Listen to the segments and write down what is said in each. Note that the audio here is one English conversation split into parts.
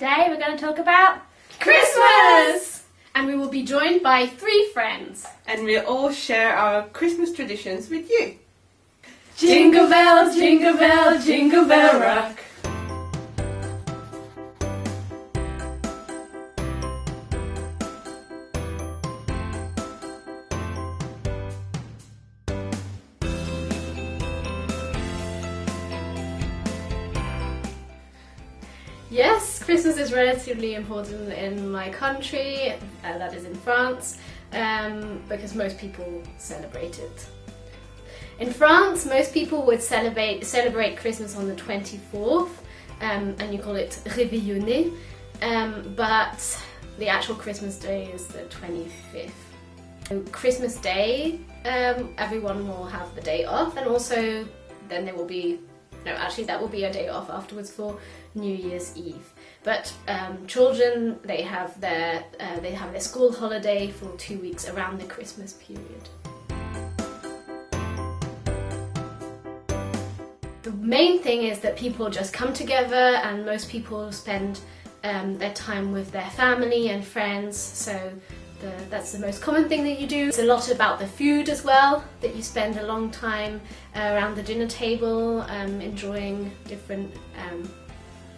today we're going to talk about Christmas! And we will be joined by 3 friends. And we'll all share our Christmas traditions with you. Jingle bells, jingle bells, jingle bell rock. Yes, Christmas is relatively important in my country, that is in France, because most people celebrate it. In France, most people would celebrate Christmas on the 24th, and you call it réveillonner, but the actual Christmas day is the 25th. So Christmas Day, everyone will have the day off, and also then there will be that will be a day off afterwards for New Year's Eve. But children, they have their school holiday for 2 weeks around the Christmas period. The main thing is that people just come together, and most people spend their time with their family and friends, so that's the most common thing that you do. It's a lot about the food as well, that you spend a long time around the dinner table enjoying different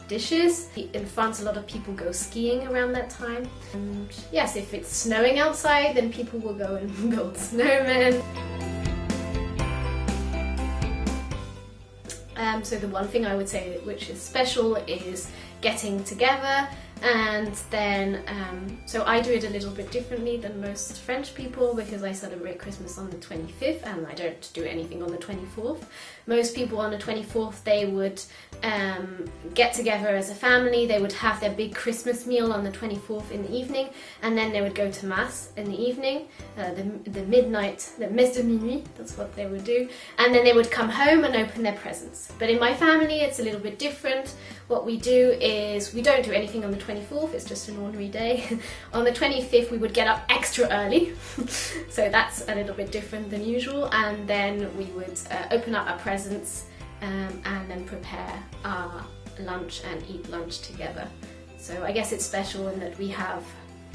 dishes. In France, a lot of people go skiing around that time. And yes, if it's snowing outside, then people will go and build snowmen. So the one thing I would say which is special is getting together, and then so I do it a little bit differently than most French people, because I celebrate Christmas on the 25th and I don't do anything on the 24th. Most people on the 24th, they would get together as a family, they would have their big Christmas meal on the 24th in the evening, and then they would go to Mass in the evening, the midnight, the messe de minuit, that's what they would do, and then they would come home and open their presents. But in my family it's a little bit different. What we do is we don't do anything on the 24th, it's just an ordinary day. On the 25th we would get up extra early, so that's a little bit different than usual, and then we would open up our presents and then prepare our lunch and eat lunch together. So I guess it's special in that we have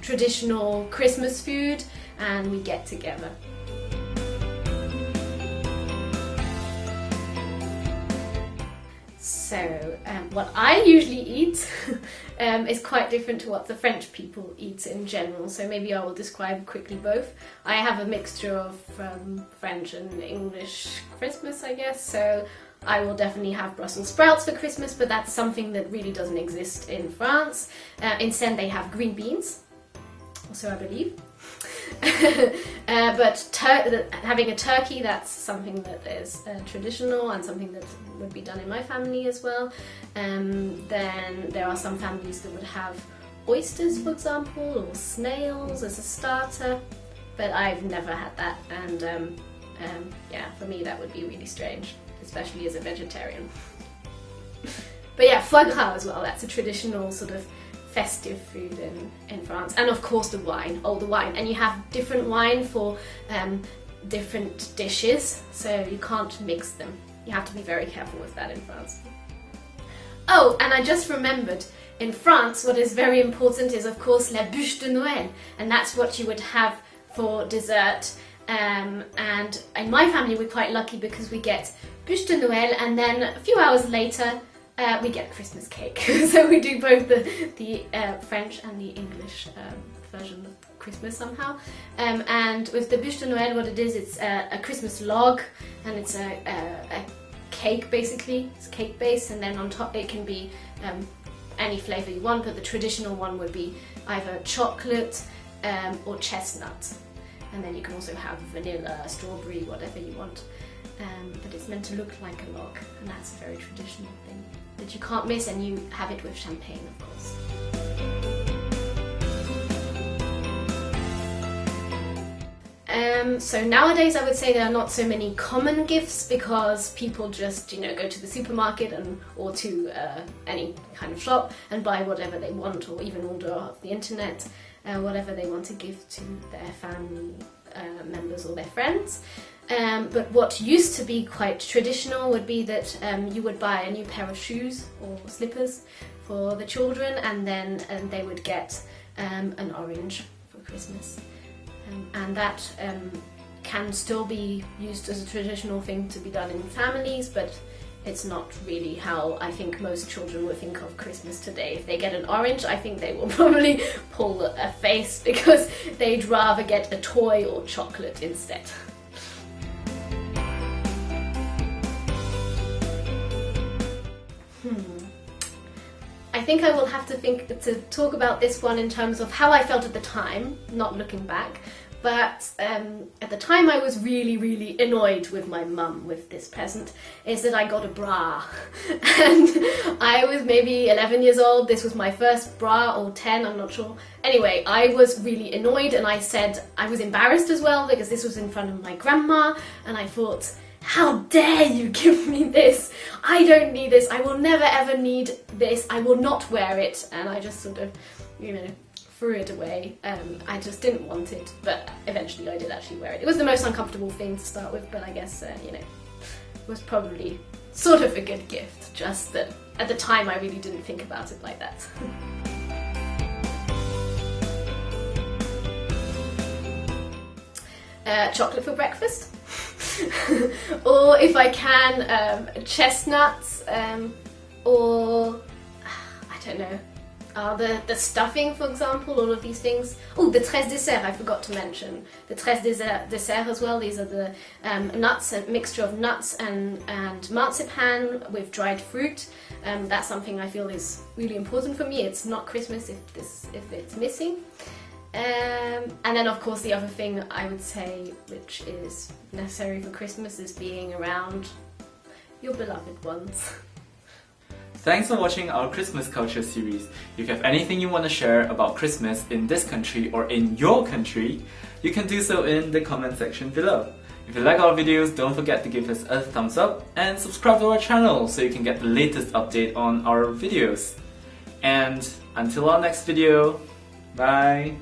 traditional Christmas food and we get together. So what I usually eat is quite different to what the French people eat in general, so maybe I will describe quickly both. I have a mixture of French and English Christmas, I guess, so I will definitely have Brussels sprouts for Christmas, but that's something that really doesn't exist in France. Instead they have green beans, also I believe. But having a turkey, that's something that is traditional and something that would be done in my family as well. Then there are some families that would have oysters, for example, or snails as a starter, but I've never had that, and yeah, for me that would be really strange, especially as a vegetarian. But yeah, foie gras as well, that's a traditional sort of festive food in France. And of course the wine, the wine. And you have different wine for different dishes, so you can't mix them. You have to be very careful with that in France. Oh, and I just remembered, in France what is very important is of course la bûche de Noël, and that's what you would have for dessert. And in my family we're quite lucky because we get bûche de Noël, and then a few hours later we get Christmas cake. So we do both the French and the English version of Christmas somehow. And with the bûche de Noël, what it is, it's a Christmas log, and it's a cake basically. It's cake base, and then on top it can be any flavour you want, but the traditional one would be either chocolate or chestnut. And then you can also have vanilla, strawberry, whatever you want. But it's meant to look like a log, and that's a very traditional thing that you can't miss, and you have it with champagne, of course. So nowadays I would say there are not so many common gifts, because people just go to the supermarket or to any kind of shop and buy whatever they want, or even order off the internet whatever they want to give to their family members or their friends. But what used to be quite traditional would be that you would buy a new pair of shoes or slippers for the children, and then they would get an orange for Christmas. And that can still be used as a traditional thing to be done in families, but it's not really how I think most children would think of Christmas today. If they get an orange, I think they will probably pull a face because they'd rather get a toy or chocolate instead. I think I will have to talk about this one in terms of how I felt at the time, not looking back. But at the time I was really, really annoyed with my mum with this present, is that I got a bra. And I was maybe 11 years old, this was my first bra, or 10, I'm not sure. Anyway, I was really annoyed, and I said, I was embarrassed as well, because this was in front of my grandma, and I thought, how dare you give me this? I don't need this, I will never ever need this, I will not wear it. And I just sort of, you know, threw it away. I just didn't want it, but eventually I did actually wear it. It was the most uncomfortable thing to start with, but I guess, you know, it was probably sort of a good gift, just that at the time I really didn't think about it like that. Chocolate for breakfast. Or if I can, chestnuts, or I don't know, the stuffing, for example, all of these things. Oh, the tres dessert, I forgot to mention. The tres dessert as well. These are the nuts, a mixture of nuts and marzipan with dried fruit. That's something I feel is really important for me. It's not Christmas if it's missing. And then of course the other thing I would say which is necessary for Christmas is being around your beloved ones. Thanks for watching our Christmas culture series. If you have anything you want to share about Christmas in this country or in your country, you can do so in the comment section below. If you like our videos, don't forget to give us a thumbs up and subscribe to our channel so you can get the latest update on our videos. And until our next video, bye!